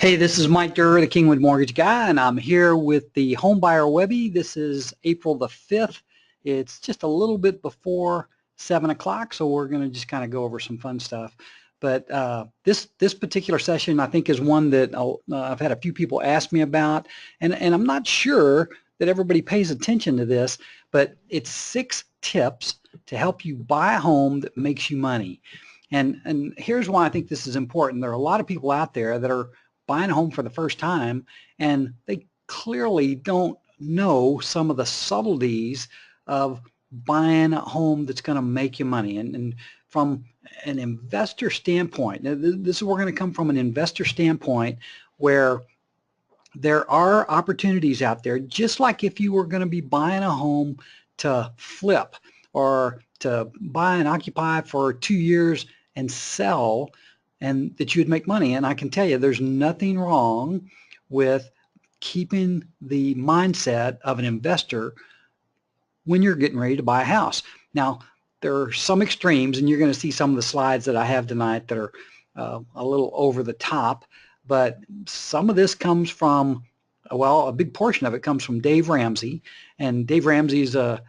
Hey, this is Mike Durr, the Kingwood Mortgage Guy, and I'm here with the Homebuyer Webby. This is April the 5th. It's just a little bit before 7 o'clock, so we're going to just kind of go over some fun stuff. But this particular session, I think, is one that I've had a few people ask me about, and I'm not sure that everybody pays attention to this, but it's 6 tips to help you buy a home that makes you money. And here's why I think this is important. There are a lot of people out there that are buying a home for the first time, and they clearly don't know some of the subtleties of buying a home that's going to make you money. And from an investor standpoint, this is we're going to come from an investor standpoint where there are opportunities out there, just like if you were going to be buying a home to flip or to buy and occupy for 2 years and sell, and that you'd make money. And I can tell you there's nothing wrong with keeping the mindset of an investor when you're getting ready to buy a house. Now, there are some extremes, and you're going to see some of the slides that I have tonight that are a little over the top, but some of this comes from, well, a big portion of it comes from Dave Ramsey, and Dave Ramsey is I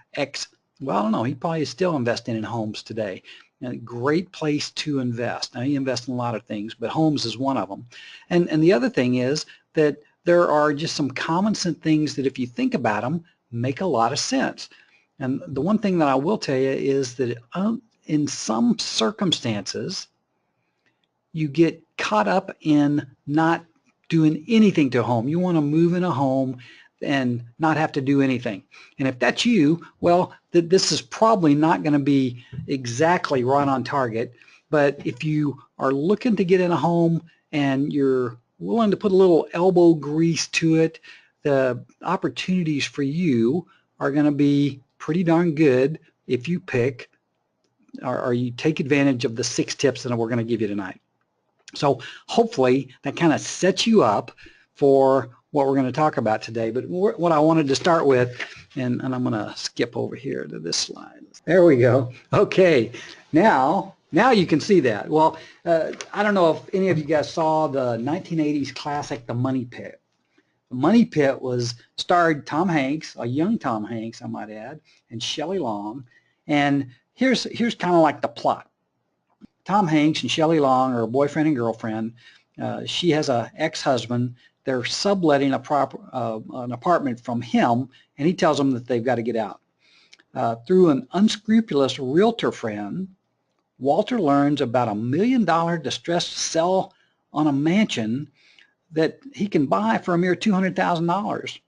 don't know, he probably is still investing in homes today. A great place to invest. Now, you invest in a lot of things, but homes is one of them. And the other thing is that there are just some common sense things that if you think about them, make a lot of sense. And the one thing that I will tell you is that in some circumstances, you get caught up in not doing anything to a home. You want to move in a home and not have to do anything. And if that's you, well, this is probably not going to be exactly right on target. But if you are looking to get in a home and you're willing to put a little elbow grease to it, the opportunities for you are going to be pretty darn good if you pick or you take advantage of the 6 tips that we're going to give you tonight. So hopefully that kind of sets you up for what we're going to talk about today. But what I wanted to start with, and I'm going to skip over here to this slide. There we go. Okay, now you can see that. Well, I don't know if any of you guys saw the 1980s classic, The Money Pit. The Money Pit starred Tom Hanks, a young Tom Hanks, I might add, and Shelley Long. And here's kind of like the plot. Tom Hanks and Shelley Long are a boyfriend and girlfriend. She has an ex-husband. They're subletting an apartment from him, and he tells them that they've got to get out. Through an unscrupulous realtor friend, Walter learns about $1 million distressed sell on a mansion that he can buy for a mere $200,000.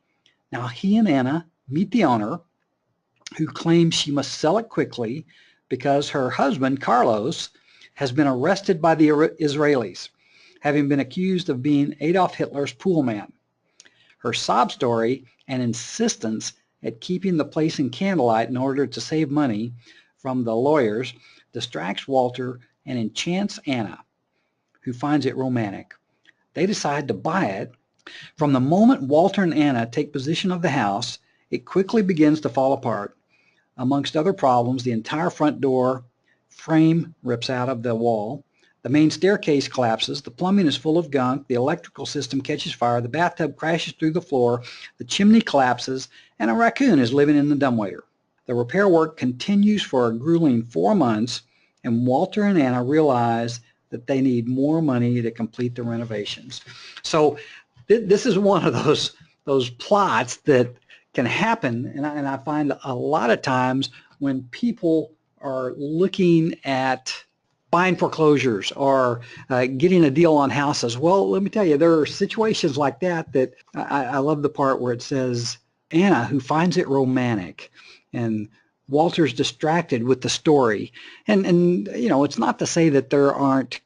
Now, he and Anna meet the owner, who claims she must sell it quickly because her husband, Carlos, has been arrested by the Israelis, having been accused of being Adolf Hitler's pool man. Her sob story and insistence at keeping the place in candlelight in order to save money from the lawyers distracts Walter and enchants Anna, who finds it romantic. They decide to buy it. From the moment Walter and Anna take possession of the house, it quickly begins to fall apart. Amongst other problems, the entire front door frame rips out of the wall. The main staircase collapses, the plumbing is full of gunk, the electrical system catches fire, the bathtub crashes through the floor, the chimney collapses, and a raccoon is living in the dumbwaiter. The repair work continues for a grueling 4 months, and Walter and Anna realize that they need more money to complete the renovations. So this is one of those plots that can happen, and I find a lot of times when people are looking at buying foreclosures or getting a deal on houses. Well, let me tell you, there are situations like that I love the part where it says, Anna, who finds it romantic, and Walter's distracted with the story. And you know, it's not to say that there aren't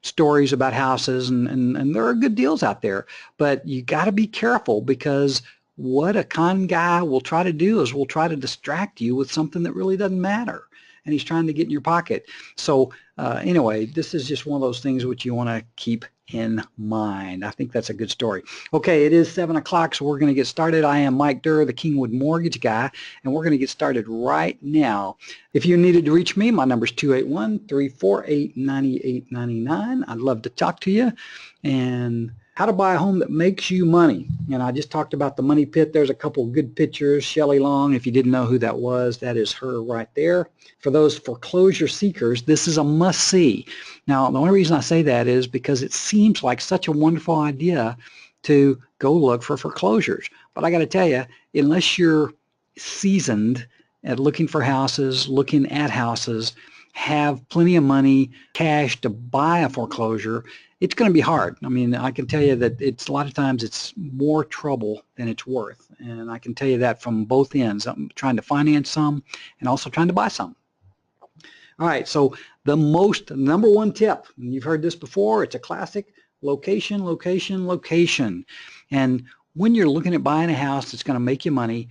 stories about houses, and there are good deals out there, but you got to be careful, because what a con guy will try to do is will try to distract you with something that really doesn't matter, and he's trying to get in your pocket. So anyway, this is just one of those things which you want to keep in mind. I think that's a good story. Okay, it is 7 o'clock, so we're going to get started. I am Mike Durr, the Kingwood Mortgage Guy, and we're going to get started right now. If you needed to reach me, my number is 281-348-9899. I'd love to talk to you. and how to buy a home that makes you money. And I just talked about the money pit. There's a couple of good pictures. Shelley Long, if you didn't know who that was, that is her right there. For those foreclosure seekers, this is a must-see. Now, the only reason I say that is because it seems like such a wonderful idea to go look for foreclosures. But I got to tell you, unless you're seasoned at looking for houses, looking at houses, have plenty of money, cash to buy a foreclosure, it's going to be hard. I mean, I can tell you that it's a lot of times it's more trouble than it's worth. And I can tell you that from both ends. I'm trying to finance some and also trying to buy some. All right, so the number one tip, and you've heard this before, it's a classic: location, location, location. And when you're looking at buying a house that's going to make you money,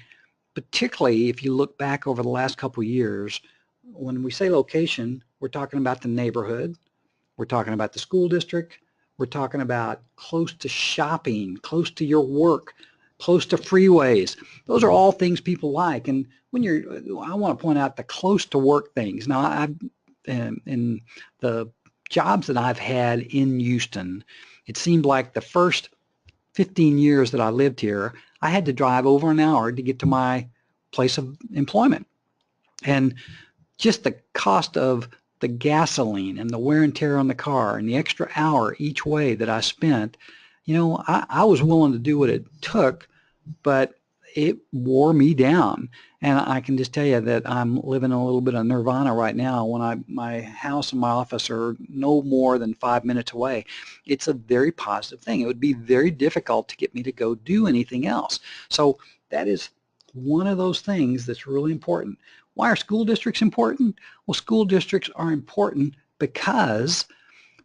particularly if you look back over the last couple of years, when we say location, we're talking about the neighborhood, we're talking about the school district, we're talking about close to shopping, close to your work, close to freeways. Those are all things people like. And when I want to point out the close to work things. Now, I've in the jobs that I've had in Houston, it seemed like the first 15 years that I lived here, I had to drive over an hour to get to my place of employment. And just the cost of the gasoline and the wear and tear on the car and the extra hour each way that I spent, I was willing to do what it took, but it wore me down. And I can just tell you that I'm living a little bit of nirvana right now when my house and my office are no more than 5 minutes away. It's a very positive thing. It would be very difficult to get me to go do anything else. So that is one of those things that's really important. Why are school districts important? Well, school districts are important because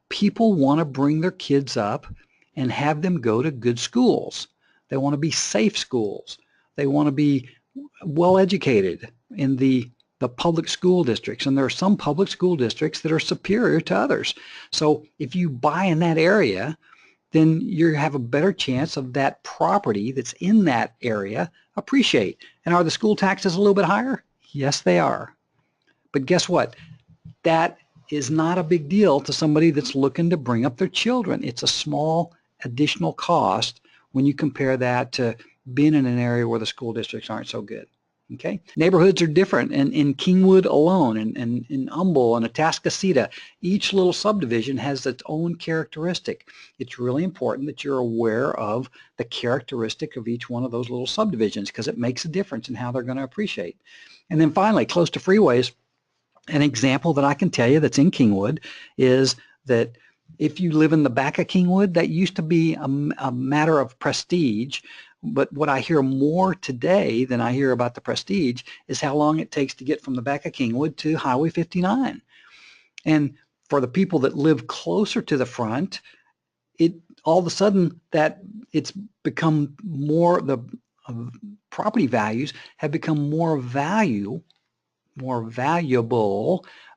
people want to bring their kids up and have them go to good schools. They want to be safe schools. They want to be well educated in the public school districts. And there are some public school districts that are superior to others. So if you buy in that area, then you have a better chance of that property that's in that area appreciate. And are the school taxes a little bit higher? Yes, they are. But guess what? That is not a big deal to somebody that's looking to bring up their children. It's a small additional cost when you compare that to being in an area where the school districts aren't so good. Okay, neighborhoods are different, and in Kingwood alone, and in Humble and Atascocita, each little subdivision has its own characteristic. It's really important that you're aware of the characteristic of each one of those little subdivisions because it makes a difference in how they're going to appreciate. And then finally, close to freeways, an example that I can tell you that's in Kingwood is that if you live in the back of Kingwood, that used to be a matter of prestige. But what I hear more today than I hear about the prestige is how long it takes to get from the back of Kingwood to Highway 59. And for the people that live closer to the front, all of a sudden that it's become more, the property values have become more valuable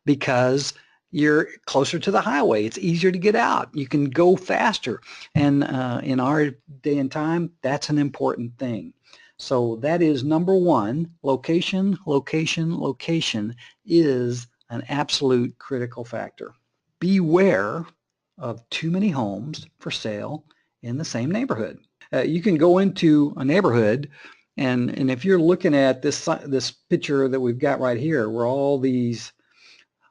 because you're closer to the highway. It's easier to get out. You can go faster. And in our day and time, that's an important thing. So that is number one. Location, location, location is an absolute critical factor. Beware of too many homes for sale in the same neighborhood. You can go into a neighborhood and if you're looking at this picture that we've got right here where all these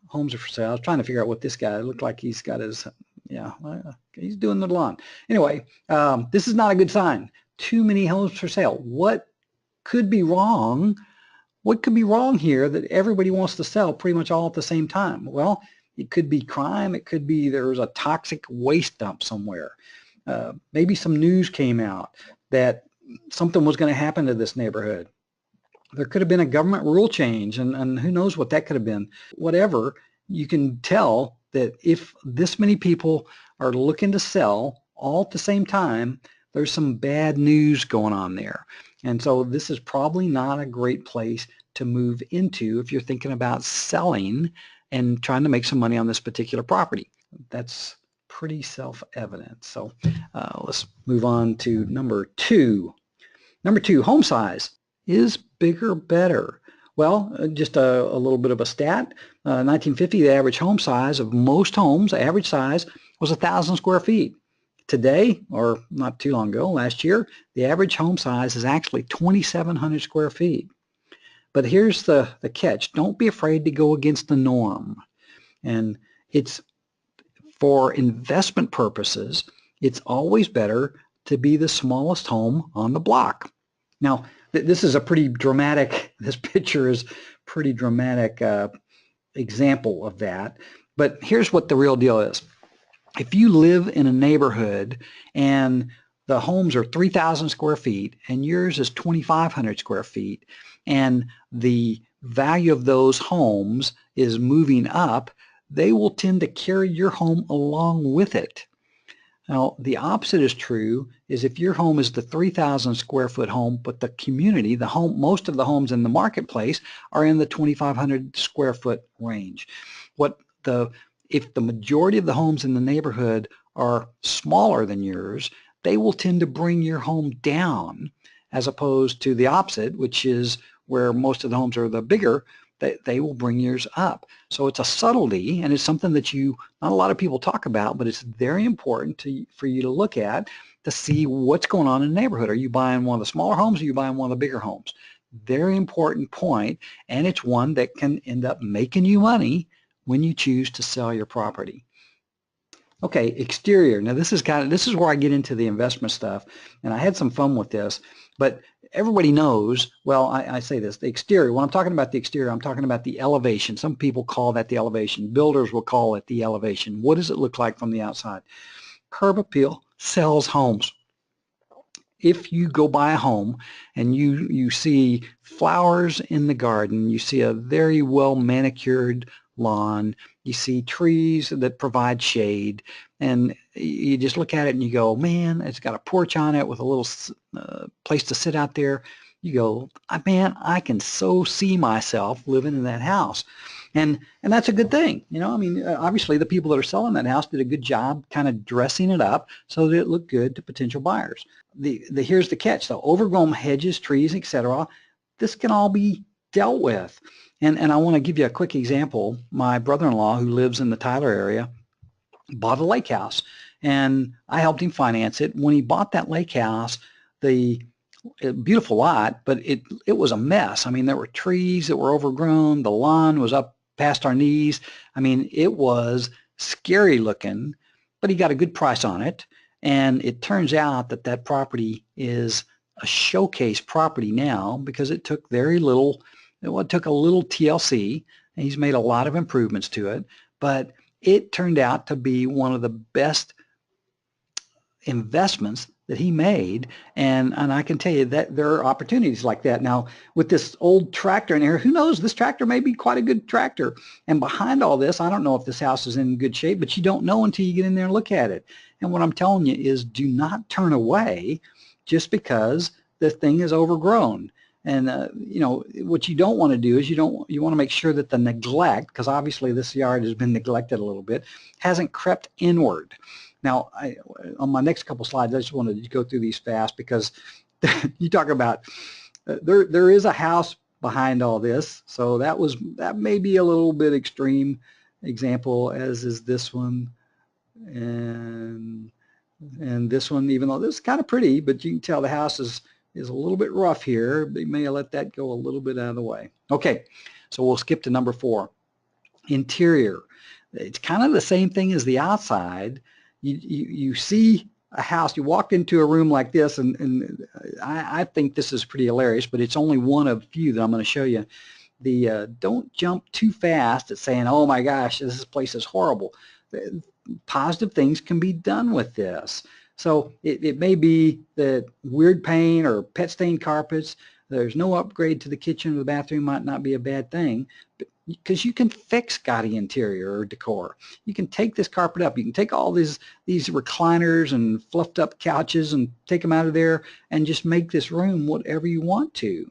homes are for sale. I was trying to figure out what this guy looked like. He's got his, he's doing the lawn. Anyway, this is not a good sign. Too many homes for sale. What could be wrong? What could be wrong here that everybody wants to sell pretty much all at the same time? Well, it could be crime. It could be there's a toxic waste dump somewhere. Maybe some news came out that something was going to happen to this neighborhood. There could have been a government rule change, and who knows what that could have been. Whatever, you can tell that if this many people are looking to sell all at the same time, there's some bad news going on there. And so this is probably not a great place to move into if you're thinking about selling and trying to make some money on this particular property. That's pretty self-evident. So let's move on to number two. Number two, home size. Is bigger better? Well, just a little bit of a stat. 1950, the average home size of most homes, average size, was 1,000 square feet. Today, or not too long ago, last year, the average home size is actually 2,700 square feet. But here's the catch. Don't be afraid to go against the norm. And it's for investment purposes, it's always better to be the smallest home on the block. Now, this is a pretty dramatic, this picture is pretty dramatic example of that. But here's what the real deal is. If you live in a neighborhood and the homes are 3,000 square feet and yours is 2,500 square feet, and the value of those homes is moving up, they will tend to carry your home along with it. Now, the opposite is true, is if your home is the 3,000 square foot home, but the community, the home, most of the homes in the marketplace are in the 2,500 square foot range. If the majority of the homes in the neighborhood are smaller than yours, they will tend to bring your home down, as opposed to the opposite, which is where most of the homes are the bigger, they will bring yours up. So it's a subtlety, and it's something that not a lot of people talk about, but it's very important for you to look at to see what's going on in the neighborhood. Are you buying one of the smaller homes, or are you buying one of the bigger homes? Very important point, and it's one that can end up making you money when you choose to sell your property. Okay, exterior. Now this is where I get into the investment stuff, and I had some fun with this, but everybody knows, well, I say this, the exterior, when I'm talking about the exterior, I'm talking about the elevation. Some people call that the elevation. Builders will call it the elevation. What does it look like from the outside? Curb Appeal sells homes. If you go buy a home and you see flowers in the garden, you see a very well manicured lawn, you see trees that provide shade, and you just look at it and you go, man, it's got a porch on it with a little place to sit out there. You go, man, I can so see myself living in that house. And that's a good thing. You know, I mean, obviously the people that are selling that house did a good job kind of dressing it up so that it looked good to potential buyers. Here's the catch, though. Overgrown hedges, trees, etc., this can all be dealt with. And I want to give you a quick example. My brother-in-law, who lives in the Tyler area, bought a lake house, and I helped him finance it. When he bought that lake house, a beautiful lot, but it was a mess. I mean, there were trees that were overgrown. The lawn was up past our knees. I mean, it was scary looking, but he got a good price on it. And it turns out that property is a showcase property now because it took very little. It took a little TLC, and he's made a lot of improvements to it, but it turned out to be one of the best investments that he made, and I can tell you that there are opportunities like that. Now, with this old tractor in here, who knows, this tractor may be quite a good tractor. And behind all this, I don't know if this house is in good shape, but you don't know until you get in there and look at it. And what I'm telling you is, do not turn away just because the thing is overgrown. And you know, what you don't want to do is you want to make sure that the neglect, because obviously this yard has been neglected a little bit, hasn't crept inward. Now, on my next couple slides, I just wanted to go through these fast because you talk about there is a house behind all this, so that may be a little bit extreme example, as is this one and this one. Even though this is kind of pretty, but you can tell the house is a little bit rough here. They may let that go a little bit out of the way. Okay, so we'll skip to number 4. Interior. It's kind of the same thing as the outside. You see a house, you walk into a room like this, and I think this is pretty hilarious, but it's only one of few that I'm going to show you. Don't jump too fast at saying, oh my gosh, this place is horrible. Positive things can be done with this. So it may be that weird paint or pet stained carpets, there's no upgrade to the kitchen or the bathroom, might not be a bad thing, because you can fix gaudy interior or decor. You can take this carpet up. You can take all these recliners and fluffed up couches and take them out of there and just make this room whatever you want to.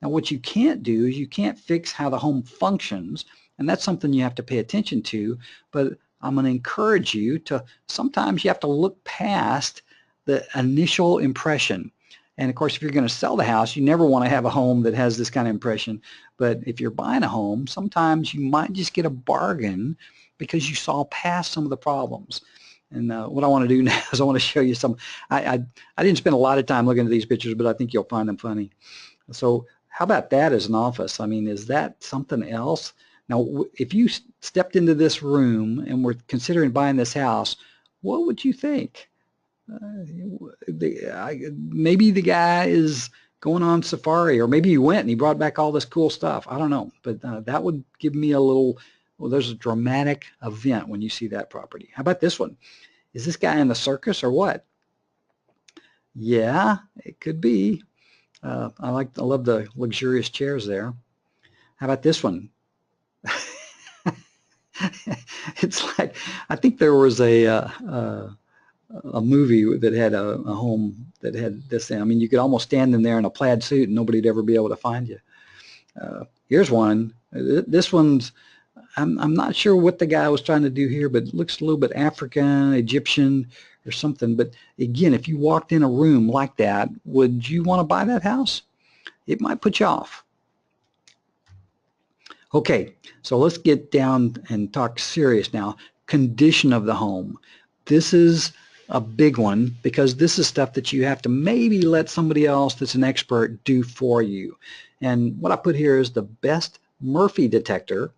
Now, what you can't do is you can't fix how the home functions, and that's something you have to pay attention to. But I'm going to encourage you to, sometimes you have to look past the initial impression. And of course, if you're going to sell the house, you never want to have a home that has this kind of impression. But if you're buying a home, sometimes you might just get a bargain because you saw past some of the problems. And what I want to do now is I want to show you some. I didn't spend a lot of time looking at these pictures, but I think you'll find them funny. So how about that as an office? I mean, is that something else? Now, if you stepped into this room and were considering buying this house, what would you think? Maybe the guy is going on safari, or maybe he went and he brought back all this cool stuff. I don't know, but that would give me a little, well, there's a dramatic event when you see that property. How about this one? Is this guy in the circus or what? Yeah, it could be. I love the luxurious chairs there. How about this one? It's like, I think there was a movie that had a home that had this thing. I mean, you could almost stand in there in a plaid suit and nobody'd ever be able to find you. Here's one. This one's, I'm not sure what the guy was trying to do here, but it looks a little bit African, Egyptian, or something. But again, if you walked in a room like that, would you want to buy that house? It might put you off. Okay, so let's get down and talk serious now. Condition of the home. This is a big one because this is stuff that you have to maybe let somebody else that's an expert do for you. And what I put here is the best Murphy detector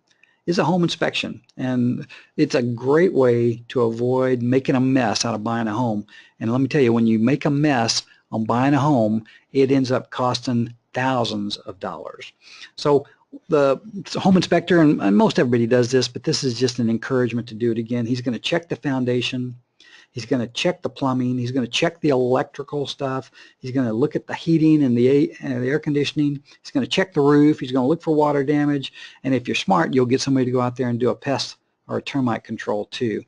is a home inspection. And it's a great way to avoid making a mess out of buying a home. And let me tell you, when you make a mess on buying a home, it ends up costing thousands of dollars. So the home inspector, and most everybody does this, but this is just an encouragement to do it again. He's going to check the foundation. He's going to check the plumbing. He's going to check the electrical stuff. He's going to look at the heating and the air conditioning. He's going to check the roof. He's going to look for water damage. And if you're smart, you'll get somebody to go out there and do a pest or a termite control too,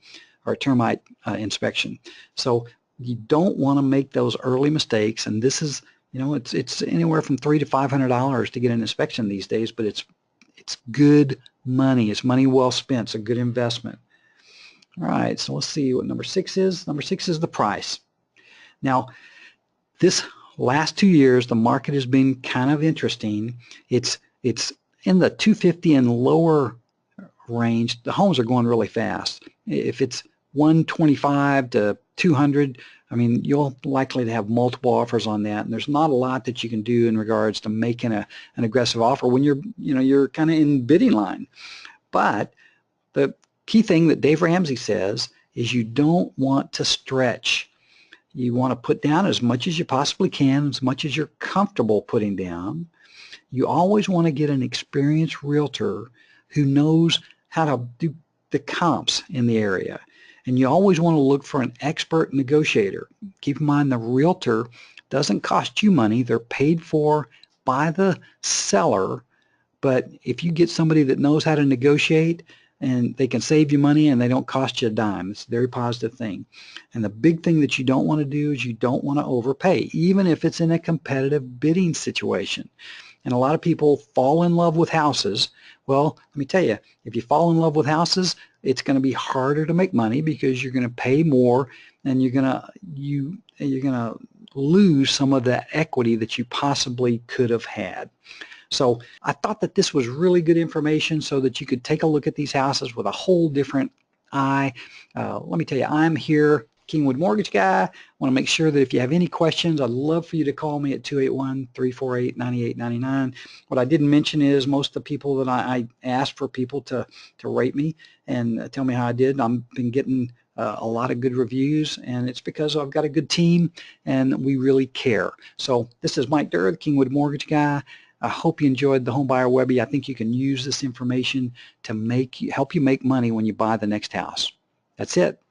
or a termite inspection. So you don't want to make those early mistakes. And this is, you know, it's anywhere from $300 to $500 to get an inspection these days, but it's good money. It's money well spent. It's a good investment. All right, so let's see what number 6 is. Number 6 is the price. Now, this last 2 years, the market has been kind of interesting. It's in the 250 and lower range. The homes are going really fast. If it's 125 to 200, I mean, you're likely to have multiple offers on that, and there's not a lot that you can do in regards to making an aggressive offer when you're kind of in bidding line. But the key thing that Dave Ramsey says is you don't want to stretch. You want to put down as much as you possibly can, as much as you're comfortable putting down. You always want to get an experienced realtor who knows how to do the comps in the area. And you always want to look for an expert negotiator. Keep in mind, the realtor doesn't cost you money. They're paid for by the seller. But if you get somebody that knows how to negotiate, and they can save you money and they don't cost you a dime. It's a very positive thing. And the big thing that you don't want to do is you don't want to overpay, even if it's in a competitive bidding situation. And a lot of people fall in love with houses. Well, let me tell you, if you fall in love with houses, it's going to be harder to make money because you're going to pay more and you're going to lose some of the equity that you possibly could have had. So I thought that this was really good information so that you could take a look at these houses with a whole different eye. Let me tell you, I'm here, Kingwood Mortgage Guy. I want to make sure that if you have any questions, I'd love for you to call me at 281-348-9899. What I didn't mention is most of the people that I asked for people to rate me and tell me how I did. I've been getting a lot of good reviews, and it's because I've got a good team and we really care. So this is Mike Durr, the Kingwood Mortgage Guy. I hope you enjoyed the Homebuyer Webby. I think you can use this information to help you make money when you buy the next house. That's it.